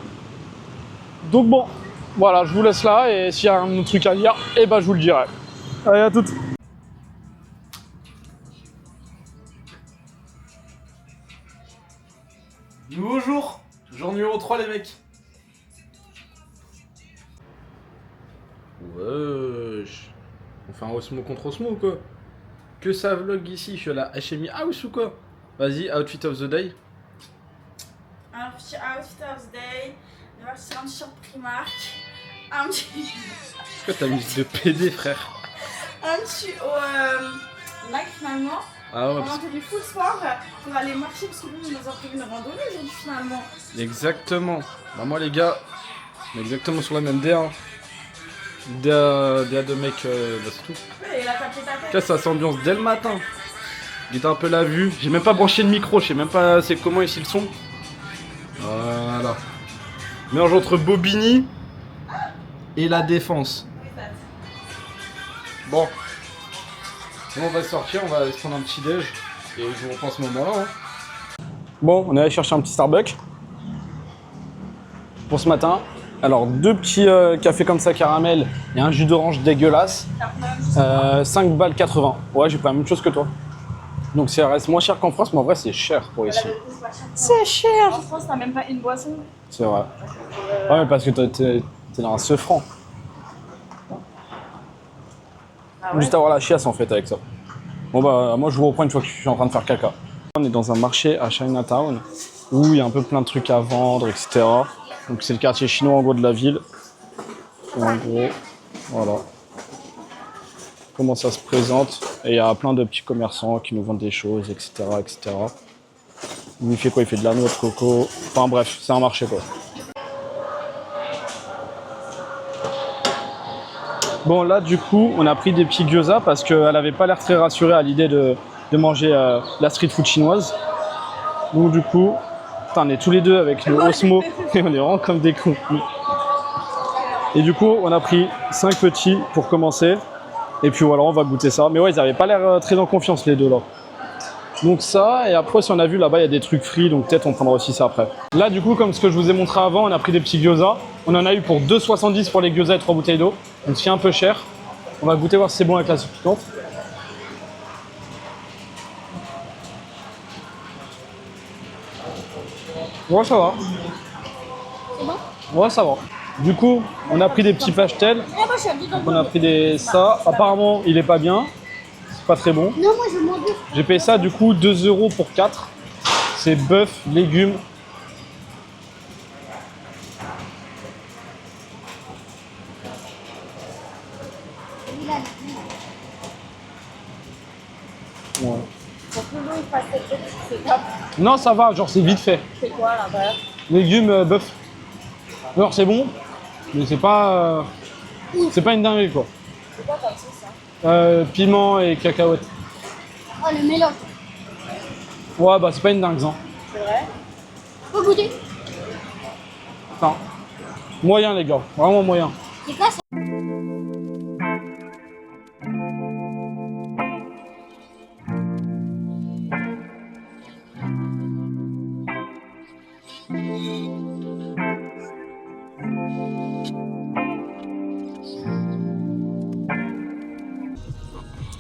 Donc bon, voilà, je vous laisse là et s'il y a un autre truc à dire, eh ben je vous le dirai. Allez, à toutes. Nouveau jour, jour numéro 3 les mecs. Wesh. On fait un Osmo contre Osmo ou quoi? Que ça vlog ici, je suis à la HMI House ou quoi? Vas-y, outfit of the day. Alors, petit outfit of the day. On va partir un t-shirt Primark. Un petit. Pourquoi t'as mis de PD frère? Un petit Nike finalement. Ah ouais, On a entendu full sport pour aller marcher parce que nous, on nous a prévu une randonnée aujourd'hui finalement. exactement. Bah moi les gars, on est exactement sur la même DA. DA de mec, bah c'est tout. Ouais, et la tapé ta tête. Là ça s'ambiance dès le matin. Dites un peu la vue. J'ai même pas branché le micro, je sais même pas c'est comment ici le son. Voilà. Mélange entre Bobigny et la Défense. Bon. Bon, on va sortir, on va se prendre un petit déj et je vous reprends ce moment-là. Hein. Bon, on est allé chercher un petit Starbucks pour ce matin. Alors, 2 petits cafés comme ça caramel et un jus d'orange dégueulasse. 5 balles 80. Ouais, j'ai pas la même chose que toi. Donc ça reste moins cher qu'en France, mais en vrai c'est cher pour ici. C'est cher. En France, t'as même pas une boisson. C'est vrai. Ouais, mais parce que t'es dans un seufrant. Ah ouais. Juste avoir la chiasse en fait avec ça. Bon bah moi je vous reprends une fois que je suis en train de faire caca. On est dans un marché à Chinatown où il y a un peu plein de trucs à vendre, etc. Donc c'est le quartier chinois en gros de la ville. Et en gros, voilà. Comment ça se présente. Et il y a plein de petits commerçants qui nous vendent des choses, etc. etc. Il fait quoi? Il fait de la noix de coco. Enfin bref, c'est un marché quoi. Bon là du coup on a pris des petits gyoza parce qu'elle avait pas l'air très rassurée à l'idée de manger la street food chinoise. Donc du coup, putain, on est tous les deux avec le Osmo et on est vraiment comme des cons. Et du coup on a pris 5 petits pour commencer. Et puis voilà, on va goûter ça. Mais ouais, ils avaient pas l'air très en confiance les deux là. Donc ça, et après si on a vu là-bas il y a des trucs frits, donc peut-être on prendra aussi ça après. Là du coup, comme ce que je vous ai montré avant, on a pris des petits gyoza. On en a eu pour 2,70 pour les gyoza et 3 bouteilles d'eau. Donc c'est un peu cher. On va goûter voir si c'est bon avec la sauce piquante. Ouais, ça va. C'est bon? Ouais, ça va. Du coup, on a pris des petits pastels. On a pris des ça. Apparemment, il est pas bien. C'est pas très bon. Non, moi je m'en veux. J'ai payé ça du coup 2 € pour 4. C'est bœuf, légumes. Ouais. Pour que l'eau il fasse cette petite, c'est top. Non, ça va, genre c'est vite fait. C'est quoi à l'intérieur? Légumes, bœuf. Alors c'est bon, mais c'est pas une dinguerie quoi. C'est quoi comme sauce ça? Piment et cacahuètes. Oh, le mélange. Ouais, bah c'est pas une dingue, hein. C'est vrai? Faut goûter. Enfin, moyen les gars, vraiment moyen. C'est quoi ça?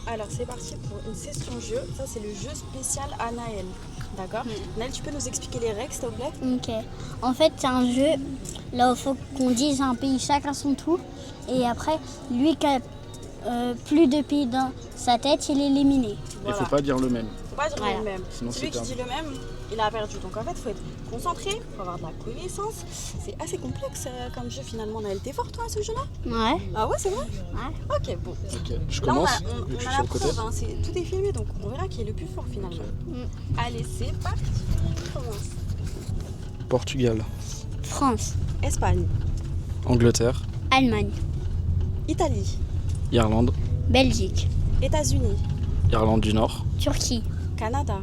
Alors c'est parti pour une session jeu. Ça c'est le jeu spécial à Naël. D'accord? Naël, tu peux nous expliquer les règles s'il te plaît? Ok. En fait, c'est un jeu là où il faut qu'on dise un pays chacun son tour. Et après, lui qui a plus de pays dans sa tête, il est éliminé. Il faut pas dire le même. Faut pas dire Voilà. le même. Sinon, Celui c'est qui dit le même, il a perdu. Donc en fait, faut être concentré, faut avoir de la connaissance. C'est assez complexe comme jeu finalement. Naël, t'es fort toi à ce jeu-là? Ouais. Ah ouais, c'est vrai? Ouais. Ok, bon. Ok, je Là, on commence, a, vu que je suis on a sur la le côté. preuve, hein, tout est filmé, donc on verra qui est le plus fort finalement. Allez, c'est parti. On commence. Portugal, France, Espagne, Angleterre, Allemagne, Italie, Irlande, Belgique, États-Unis, Irlande du Nord, Turquie, Canada,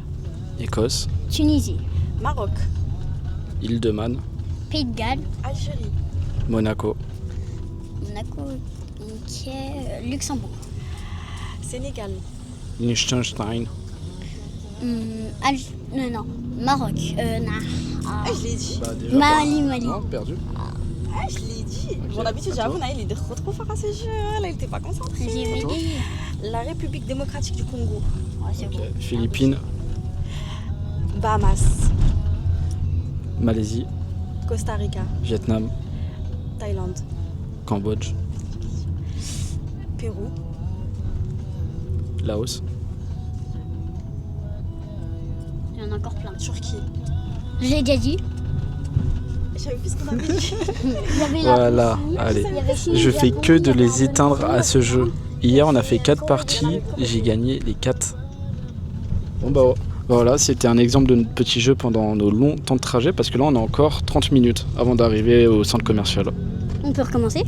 Écosse, Tunisie, Maroc, Île de Man, Pays de Galles, Algérie, Monaco, Monaco, Luxembourg, Sénégal, Liechtenstein. Non, Maroc. Non. Ah, je l'ai dit. Bah, déjà, Mali. non, perdu. Ah, je l'ai dit. Ok, Bon, d'habitude, à j'avoue, toi. Naël, il est trop fort à ce jeu. Là, il était pas concentré. J'ai Attends. gagné. La République démocratique du Congo. Ouais, c'est Ok. bon. Philippines, Bahamas. Malaisie, Costa Rica. Vietnam, Thaïlande. Cambodge, Pérou. Laos. Il y en a encore plein. Turquie. Je l'ai déjà dit. Je savais plus ce qu'on avait dit. Il y avait la Voilà, Russie, allez. il y avait Chine, Je fais Japon, que de il y avait les éteindre à Indonésie. ce jeu. Hier, on a fait 4 parties, j'ai gagné les 4. Bon bah voilà, c'était un exemple de notre petit jeu pendant nos longs temps de trajet parce que là on a encore 30 minutes avant d'arriver au centre commercial. Donc On peut recommencer?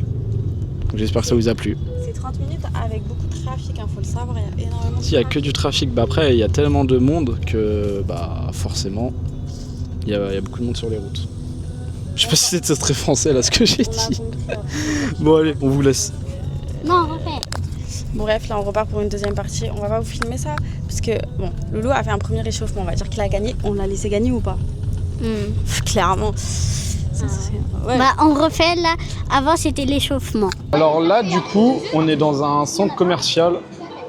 j'espère que ça vous a plu. C'est 30 minutes avec beaucoup de trafic, faut le savoir. Il y a énormément de S'il y a que du trafic, bah après il y a tellement de monde que bah forcément il y a beaucoup de monde sur les routes. Je sais pas si c'était très français là ce que j'ai On a dit. compris. Bon allez, on vous laisse. Non, refais. Bon, bref, là on repart pour une deuxième partie. On va pas vous filmer ça parce que bon, Loulou a fait un premier réchauffement. On va dire qu'il a gagné. On l'a laissé gagner ou pas? Clairement. Ouais. Bah, on refait là. Avant, c'était l'échauffement. Alors là, du coup, on est dans un centre commercial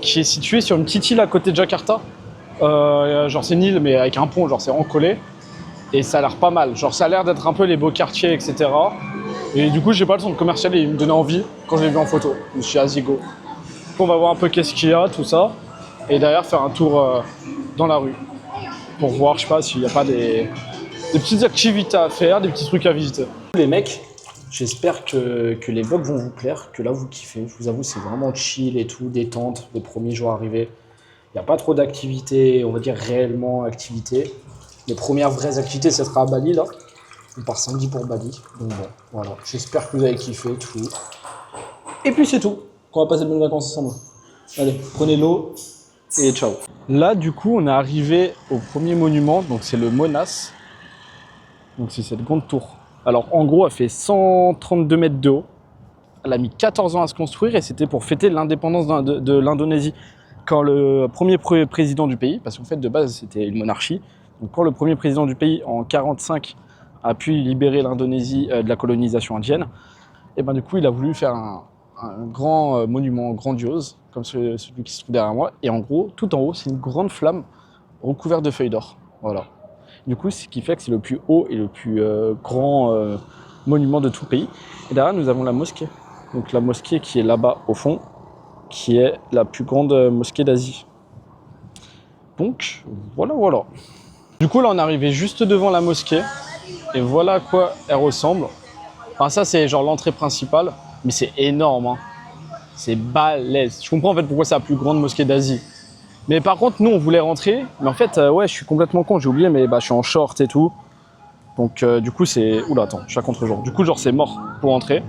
qui est situé sur une petite île à côté de Jakarta. Genre c'est une île mais avec un pont, genre c'est encollé. Et ça a l'air pas mal. Genre ça a l'air d'être un peu les beaux quartiers, etc. Et du coup, j'ai pas le centre commercial et il me donnait envie quand je l'ai vu en photo. Je me suis dit, vas-y, go. Donc on va voir un peu qu'est-ce qu'il y a, tout ça. Et derrière, faire un tour dans la rue. Pour voir, je sais pas, s'il n'y a pas des petites activités à faire, des petits trucs à visiter. Les mecs, j'espère que les vlogs vont vous plaire, que là vous kiffez. Je vous avoue, c'est vraiment chill et tout, détente, les premiers jours arrivés. Il n'y a pas trop d'activités, on va dire réellement activités. Les premières vraies activités, ça sera à Bali là. On part samedi pour Bali. Donc bon, voilà. J'espère que vous avez kiffé tout. Et puis c'est tout. On va passer de bonnes vacances ensemble. Allez, prenez l'eau et ciao. Là, du coup, on est arrivé au premier monument. Donc c'est le Monas. Donc c'est cette grande tour. Alors en gros, elle fait 132 mètres de haut. Elle a mis 14 ans à se construire et c'était pour fêter l'indépendance de l'Indonésie. Quand le premier président du pays, parce qu'en fait de base c'était une monarchie, donc quand le premier président du pays en 1945 a pu libérer l'Indonésie de la colonisation indienne, et ben du coup il a voulu faire un grand monument grandiose, comme celui qui se trouve derrière moi. Et en gros, tout en haut, c'est une grande flamme recouverte de feuilles d'or. Voilà. Du coup, ce qui fait que c'est le plus haut et le plus grand monument de tout le pays. Et derrière, nous avons la mosquée. Donc la mosquée qui est là-bas au fond, qui est la plus grande mosquée d'Asie. Donc, voilà. Du coup, là, on est arrivé juste devant la mosquée. Et voilà à quoi elle ressemble. Enfin, ça, c'est genre l'entrée principale. Mais c'est énorme, hein. C'est balèze. Je comprends en fait pourquoi c'est la plus grande mosquée d'Asie. Mais par contre, nous, on voulait rentrer. Mais en fait, ouais, je suis complètement con, j'ai oublié, mais bah, je suis en short et tout. Donc, du coup, c'est... Oula, attends, je suis à contre-jour. Du coup, genre, c'est mort pour entrer.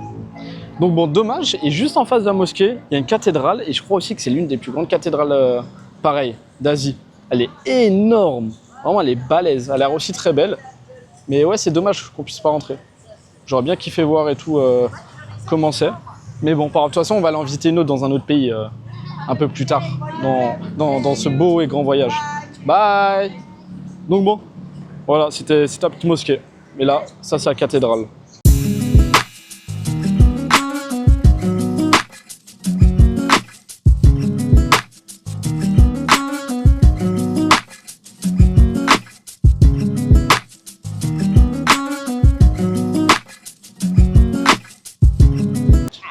Donc, bon, dommage. Et juste en face de la mosquée, il y a une cathédrale. Et je crois aussi que c'est l'une des plus grandes cathédrales, pareil, d'Asie. Elle est énorme. Vraiment, elle est balèze. Elle a l'air aussi très belle. Mais ouais, c'est dommage qu'on puisse pas rentrer. J'aurais bien kiffé voir et tout comment c'est. Mais bon, de toute façon, on va aller en visiter une autre dans un autre pays un peu plus tard, dans ce beau et grand voyage. Bye. Donc bon, voilà, c'était la petite mosquée. Mais là, ça c'est la cathédrale.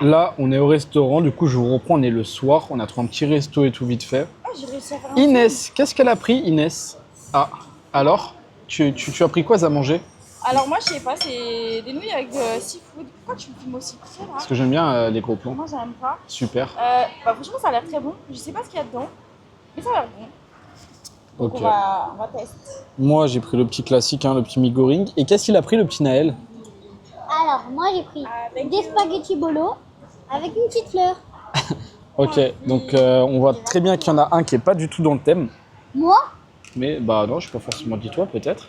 Là, on est au restaurant, du coup je vous reprends, on est le soir, on a trouvé un petit resto et tout vite fait. Ah, j'ai réussi à faire un Inès, qu'est-ce qu'elle a pris, Inès? Ah, alors tu as pris quoi à manger? Alors moi je sais pas, c'est des nouilles avec de seafood. Pourquoi tu me filmes aussi tout seul là? Parce que j'aime bien les gros plans. Moi j'aime pas. Super. Bah franchement ça a l'air très bon. Je sais pas ce qu'il y a dedans, mais ça a l'air bon. Donc Ok. on va tester. Moi j'ai pris le petit classique, hein, le petit migoring. Et qu'est-ce qu'il a pris le petit Naël? Alors, moi, j'ai pris Avec des spaghettis bolo avec une petite fleur. Ok, donc on voit très bien qu'il y en a un qui est pas du tout dans le thème. Moi, Mais bah non, je sais pas forcément dit toi peut-être.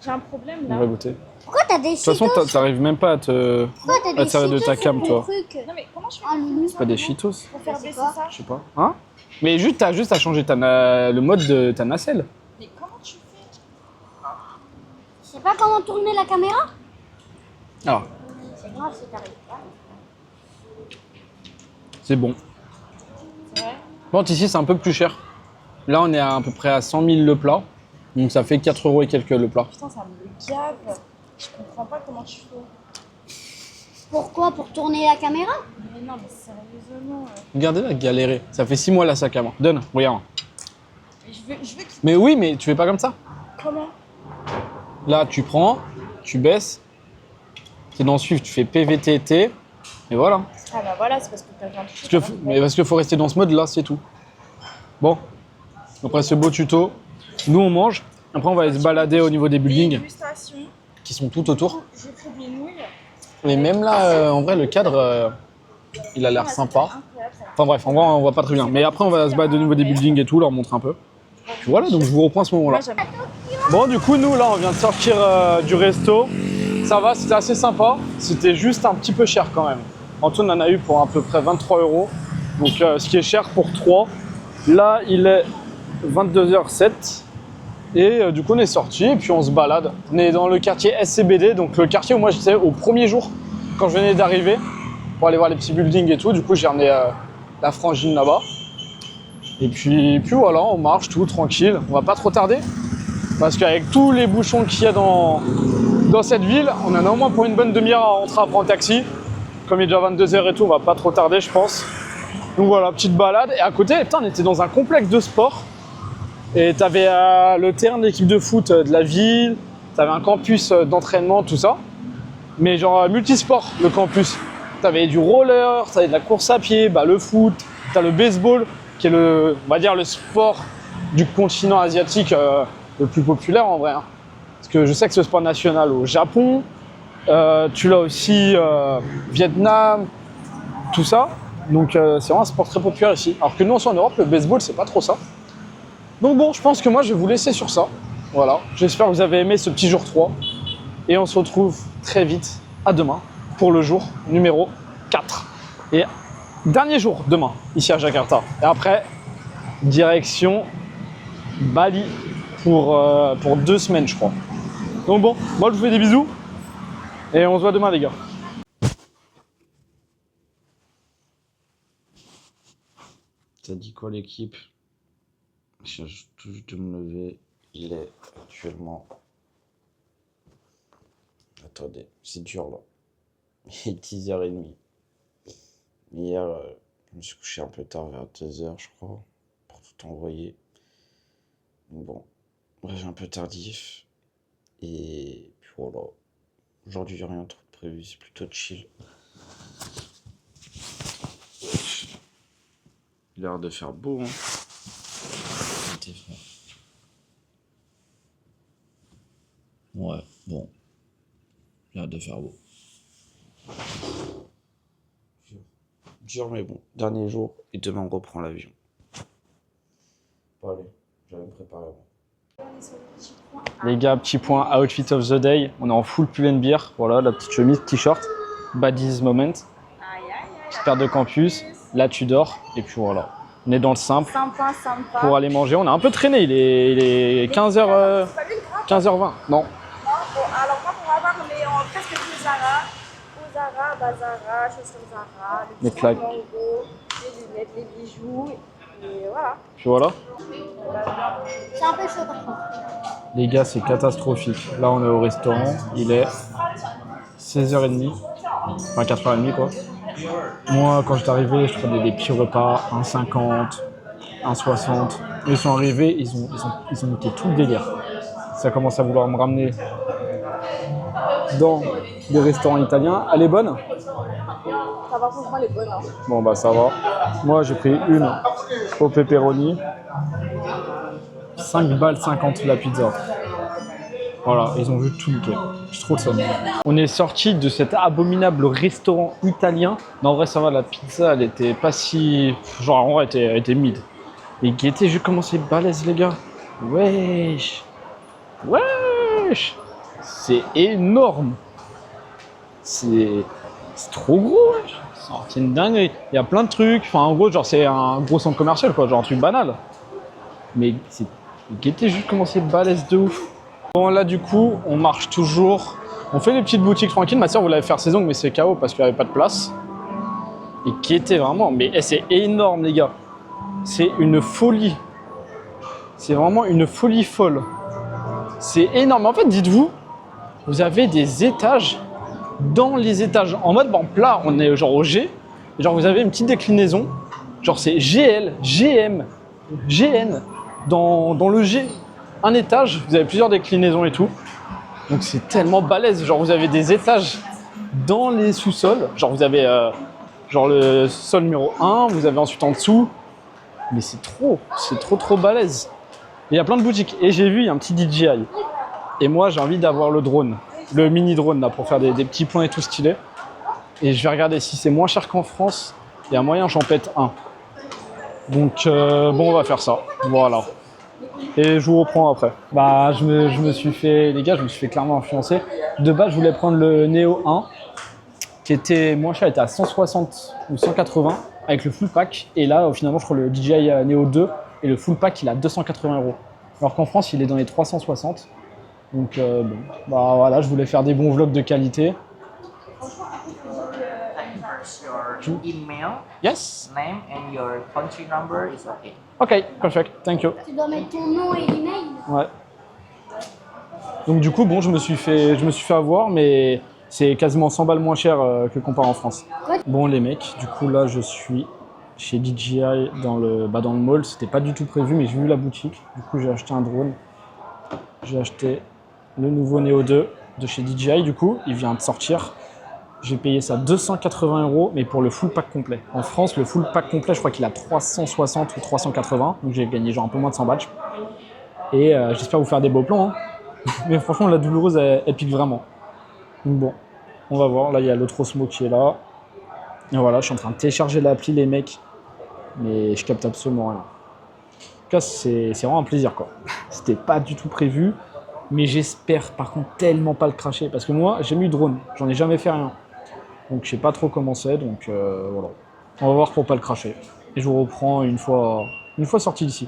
J'ai un problème On là. va goûter. De pourquoi t'as des toute façon, Cheetos? t'arrives même pas à te... Pourquoi t'as à te servir de ta cam, toi. Non mais comment je fais Ah, Loulou. Pas des Cheetos? pour faire Je sais baisser pas. ça? Je sais pas. Hein? Mais juste, t'as juste à changer le mode de ta nacelle. Mais comment tu fais? Je sais pas comment tourner la caméra. Alors, C'est grave si t'arrives pas. c'est bon. C'est vrai? Bon, ici, c'est un peu plus cher. Là, on est à peu près à 100 000 le plat. Donc, ça fait 4 € et quelques le plat. Putain, ça me gave. Je comprends pas comment tu fais. Pourquoi? Pour tourner la caméra? Mais non, mais sérieusement. Regardez-la galérer. Ça fait 6 mois, la sac à main. Donne, regarde. Je veux qu'il. Mais oui, mais tu fais pas comme ça. Comment? Là, tu prends, tu baisses. C'est dans suivre, tu fais PVTT. Et voilà. Ah bah voilà, c'est parce que t'as un touché. Mais parce qu'il faut rester dans ce mode-là, c'est tout. Bon. Après ce beau tuto, nous, on mange. Après, on va aller se balader au niveau des buildings Dégustation. qui sont tout autour. J'ai pris des nouilles. Et même là, en vrai, le cadre, il a l'air sympa. Incroyable, ça. Enfin bref, on voit pas très bien. Mais après, on va se balader au niveau des buildings et tout, leur montrer un peu. Puis voilà, donc je vous reprends à ce moment-là. Moi, j'aime. Bon, du coup, nous, là, on vient de sortir du resto. Ça va, c'était assez sympa. C'était juste un petit peu cher quand même. Antoine en a eu pour à peu près 23 €. Donc, ce qui est cher pour 3. Là, il est 22h07. Et du coup, on est sorti et puis on se balade. On est dans le quartier SCBD, donc le quartier où moi j'étais au premier jour, quand je venais d'arriver, pour aller voir les petits buildings et tout. Du coup, j'ai ramené la frangine là-bas. Et puis voilà, on marche tout tranquille. On va pas trop tarder. Parce qu'avec tous les bouchons qu'il y a dans cette ville, on en a au moins pour une bonne demi-heure à rentrer après en taxi. Comme il est déjà 22h et tout, on va pas trop tarder, je pense. Donc voilà, petite balade. Et à côté, putain, on était dans un complexe de sport. Et t'avais le terrain de l'équipe de foot de la ville, t'avais un campus d'entraînement, tout ça. Mais genre multisport, le campus. T'avais du roller, t'avais de la course à pied, bah, le foot, t'as le baseball, qui est on va dire le sport du continent asiatique le plus populaire en vrai. Hein. Parce que je sais que c'est le sport national au Japon, tu l'as aussi Vietnam, tout ça. Donc c'est vraiment un sport très populaire ici. Alors que nous, en Europe, le baseball, c'est pas trop ça. Donc bon, je pense que moi, je vais vous laisser sur ça. Voilà, j'espère que vous avez aimé ce petit jour 3. Et on se retrouve très vite à demain pour le jour numéro 4. Et dernier jour demain, ici à Jakarta. Et après, direction Bali pour 2 semaines, je crois. Donc bon, moi, je vous fais des bisous. Et on se voit demain, les gars. T'as dit quoi, l'équipe? Je viens tout juste de me lever. Il est actuellement... Attendez, c'est dur là. Il est 10h30. Hier, je me suis couché un peu tard, vers 2h, je crois, pour tout envoyer. Donc bon, j'ai un peu tardif. Et puis voilà. Aujourd'hui, rien de trop prévu, c'est plutôt chill. Il a l'air de faire beau, hein. Ouais, bon. Il a l'air de faire beau. Dur, mais bon. Dernier jour, et demain on reprend l'avion. Bon, allez, je vais me préparer. Les gars, petit point outfit of the day. On est en full Pull&Bear. Voilà, la petite chemise, t-shirt. Baddies moment. Petite paire de campus. Là, tu dors. Et puis voilà. On est dans le simple. Sympa. Pour aller manger. On a un peu traîné. Il est 15h, 15h20. Non. Bon, alors moi, pour avoir, on est en presque tous Zara. Au Zara, Bazara, chaussures Zara, Les claques. Mango, les lunettes, les bijoux. Et voilà. Puis voilà. C'est un peu chaud par contre. Les gars, c'est catastrophique. Là, on est au restaurant. Il est 16h30. Enfin, 4h30, quoi. Moi, quand j'étais arrivé, je prenais des petits repas, 1,50, 1,60. Ils sont arrivés, ils ont été tout le délire. Ça commence à vouloir me ramener dans des restaurants italiens. Elle est bonne? Ça va, franchement, les bonnes. Hein. Bon, bah ça va. Moi, j'ai pris une au pepperoni. 5 balles 50 la pizza. Voilà, ils ont vu tout niquer. J'ai trop le seum. On est sorti de cet abominable restaurant italien. Mais en vrai, ça va, la pizza, elle était pas si... Genre, en vrai, elle était mid. Et qui était juste commencé balèze, les gars. Wesh. Wesh. C'est énorme. C'est C'est trop gros, wesh. C'est une dinguerie. Il y a plein de trucs. Enfin, en gros, genre, c'est un gros centre commercial, quoi. Genre un truc banal. Mais c'est. Gaieté, juste comment c'est balèze de ouf. Bon, là, du coup, on marche toujours. On fait les petites boutiques tranquilles. Ma soeur voulait faire ses ongles, mais c'est KO parce qu'il n'y avait pas de place. Et Gaieté, vraiment. Mais c'est énorme, les gars. C'est une folie. C'est vraiment une folie folle. C'est énorme. En fait, dites-vous, vous avez des étages dans les étages. En mode, bon, là, on est genre au G. Genre, vous avez une petite déclinaison. Genre, c'est GL, GM, GN. Dans le G, un étage, vous avez plusieurs déclinaisons et tout. Donc, c'est tellement balèze. Genre, vous avez des étages dans les sous-sols. Genre, vous avez genre le sol numéro 1, vous avez ensuite en dessous. Mais c'est trop balèze. Il y a plein de boutiques. Et j'ai vu, il y a un petit DJI. Et moi, j'ai envie d'avoir le drone. Le mini drone là pour faire des petits plans et tout stylé. Et je vais regarder si c'est moins cher qu'en France. Il y a moyen j'en pète un. Donc bon, on va faire ça. Voilà. Et je vous reprends après. Bah je me suis fait, les gars, je me suis fait clairement influencer. De base, je voulais prendre le Neo 1 qui était moins cher, il était à 160 ou 180 avec le full pack. Et là, finalement, je crois le DJI Neo 2 et le full pack, il est à 280 €. Alors qu'en France, il est dans les 360. Donc bon, bah voilà, je voulais faire des bons vlogs de qualité. Your email, Yes. name and your country number is okay. Ok, perfect, thank you. Tu dois mettre ton nom et l'email. Ouais. Donc du coup, bon, je me suis fait avoir, mais c'est quasiment 100 balles moins cher que comparé en France. Ouais. Bon les mecs, du coup là, je suis chez DJI dans le mall. C'était pas du tout prévu, mais j'ai vu la boutique. Du coup, j'ai acheté un drone. J'ai acheté le nouveau Neo 2 de chez DJI, du coup, il vient de sortir. J'ai payé ça 280 €, mais pour le full pack complet. En France, le full pack complet, je crois qu'il a 360 ou 380, donc j'ai gagné genre un peu moins de 100 balles. Et j'espère vous faire des beaux plans. Hein. Mais franchement, la douloureuse, elle pique vraiment. Donc bon, on va voir. Là, il y a l'autre Osmo qui est là. Et voilà, je suis en train de télécharger l'appli, les mecs. Mais je capte absolument rien. En tout cas, c'est vraiment un plaisir, quoi. C'était pas du tout prévu. Mais j'espère par contre tellement pas le cracher. Parce que moi, j'ai mis drone. J'en ai jamais fait rien. Donc je sais pas trop comment c'est. Donc voilà. On va voir pour pas le cracher. Et je vous reprends une fois sorti d'ici.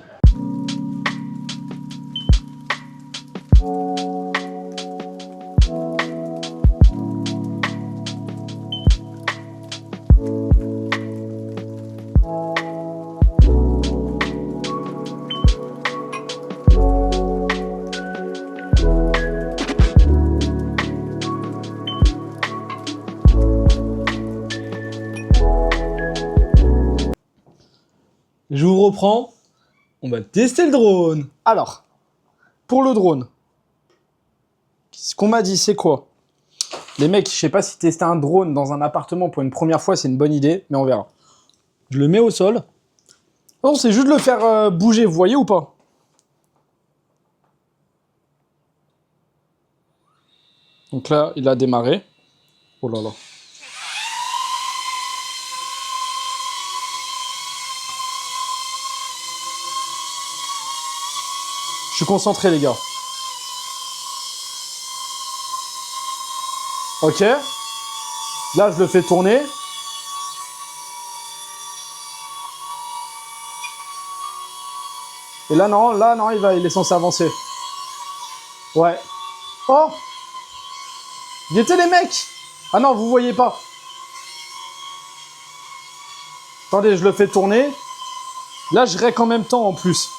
Je vous reprends. On va tester le drone. Alors, pour le drone, ce qu'on m'a dit, c'est quoi? Les mecs, je sais pas si tester un drone dans un appartement pour une première fois, c'est une bonne idée, mais on verra. Je le mets au sol. Non, c'est juste de le faire bouger, vous voyez ou pas? Donc là, il a démarré. Oh là là. Je suis concentré, les gars. Ok. Là, je le fais tourner. Et là, non, il est censé avancer. Ouais. Oh! Guettez les mecs! Ah non, vous voyez pas. Attendez, je le fais tourner. Là, je règle en même temps en plus.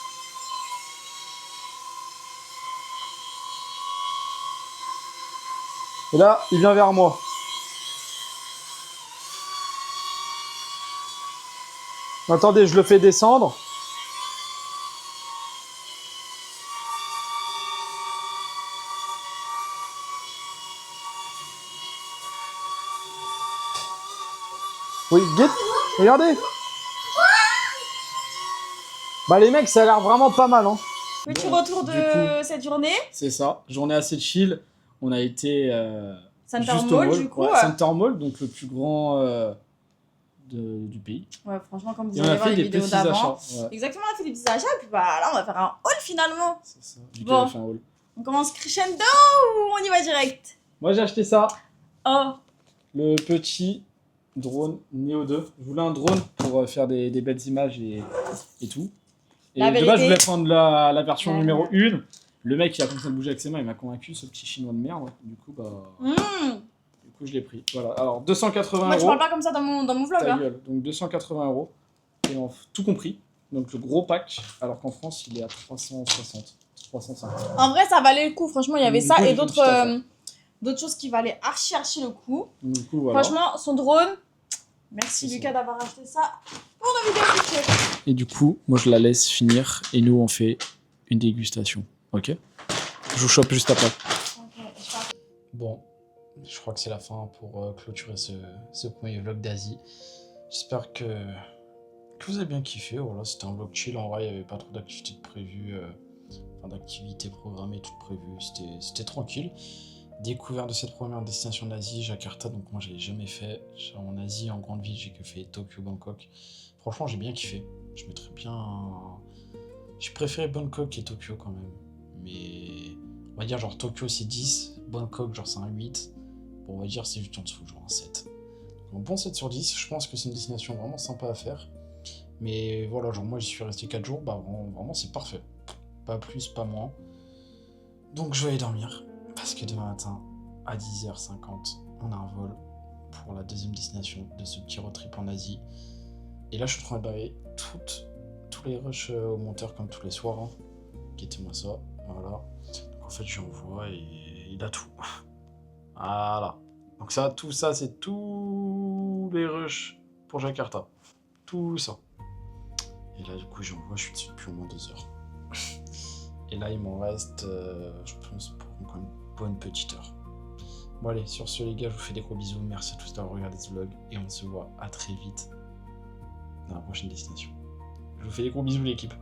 Et là, il vient vers moi. Attendez, je le fais descendre. Oui, guette, regardez. Bah les mecs, ça a l'air vraiment pas mal, hein. Petit Bon, retour de du coup, cette journée. c'est ça, journée assez chill. On a été Center juste au Mall, mall, du coup. ouais, Center Mall, donc le plus grand du pays. Ouais, franchement, comme vous Et on allez a voir fait les des vidéos petits d'avant. achats. Ouais, Exactement, on a fait des petits achats. Et puis bah là, on va faire un haul finalement. c'est ça. Du coup, Bon. on a fait un haul. On commence crescendo ou on y va direct? Moi, j'ai acheté ça. Oh, le petit drone Neo 2. Je voulais un drone pour faire des belles images et tout. Et La de base, je vérité- voulais prendre la version Ouais. numéro 1. Le mec, il a commencé à bouger avec ses mains, il m'a convaincu, ce petit chinois de merde. Du coup, je l'ai pris. Voilà. Alors, 280 Moi, tu euros. parles pas comme ça dans mon vlog. Ta Hein. gueule. Donc, 280 euros. Et tout compris. Donc, le gros pack. Alors qu'en France, il est à 360. 350. En vrai, ça valait le coup. Franchement, il y avait Du ça coup, et j'ai fait une petite affaire. d'autres choses qui valaient archi le coup. Du coup, voilà. Franchement, son drone. Merci C'est Lucas ça. d'avoir acheté ça pour nos vidéos futures. Et du coup, moi, je la laisse finir. Et nous, on fait une dégustation. Ok? Je vous chope juste après. Bon, je crois que c'est la fin pour clôturer ce premier vlog d'Asie. J'espère que vous avez bien kiffé. Voilà, c'était un vlog chill. En vrai, il n'y avait pas trop d'activités prévues, d'activités programmées toutes prévues. C'était tranquille. Découverte de cette première destination d'Asie, Jakarta. Donc moi, je l'ai jamais fait. En Asie, en grande ville, j'ai que fait Tokyo, Bangkok. Franchement, j'ai bien kiffé. Je mettrais bien. J'ai préféré Bangkok et Tokyo quand même. Mais on va dire genre Tokyo c'est 10, Bangkok genre c'est un 8. Bon, on va dire c'est juste en dessous, genre un 7. Donc, un bon 7 sur 10, je pense que c'est une destination vraiment sympa à faire. Mais voilà, genre moi j'y suis resté 4 jours, bah vraiment c'est parfait. Pas plus, pas moins. Donc je vais aller dormir. Parce que demain matin, à 10h50, on a un vol pour la deuxième destination de ce petit road trip en Asie. Et là je suis en train de barrer tous les rushs au monteur comme tous les soirs. Hein. Quittez-moi ça. Voilà. Donc en fait, j'envoie et il a tout. Voilà. Donc ça, tout ça, c'est tous les rushs pour Jakarta. Tout ça. Et là, du coup, j'envoie, je suis dessus depuis au moins 2 heures. Et là, il m'en reste, je pense, pour encore une bonne petite heure. Bon allez, sur ce les gars, je vous fais des gros bisous. Merci à tous d'avoir regardé ce vlog. Et on se voit à très vite dans la prochaine destination. Je vous fais des gros bisous l'équipe.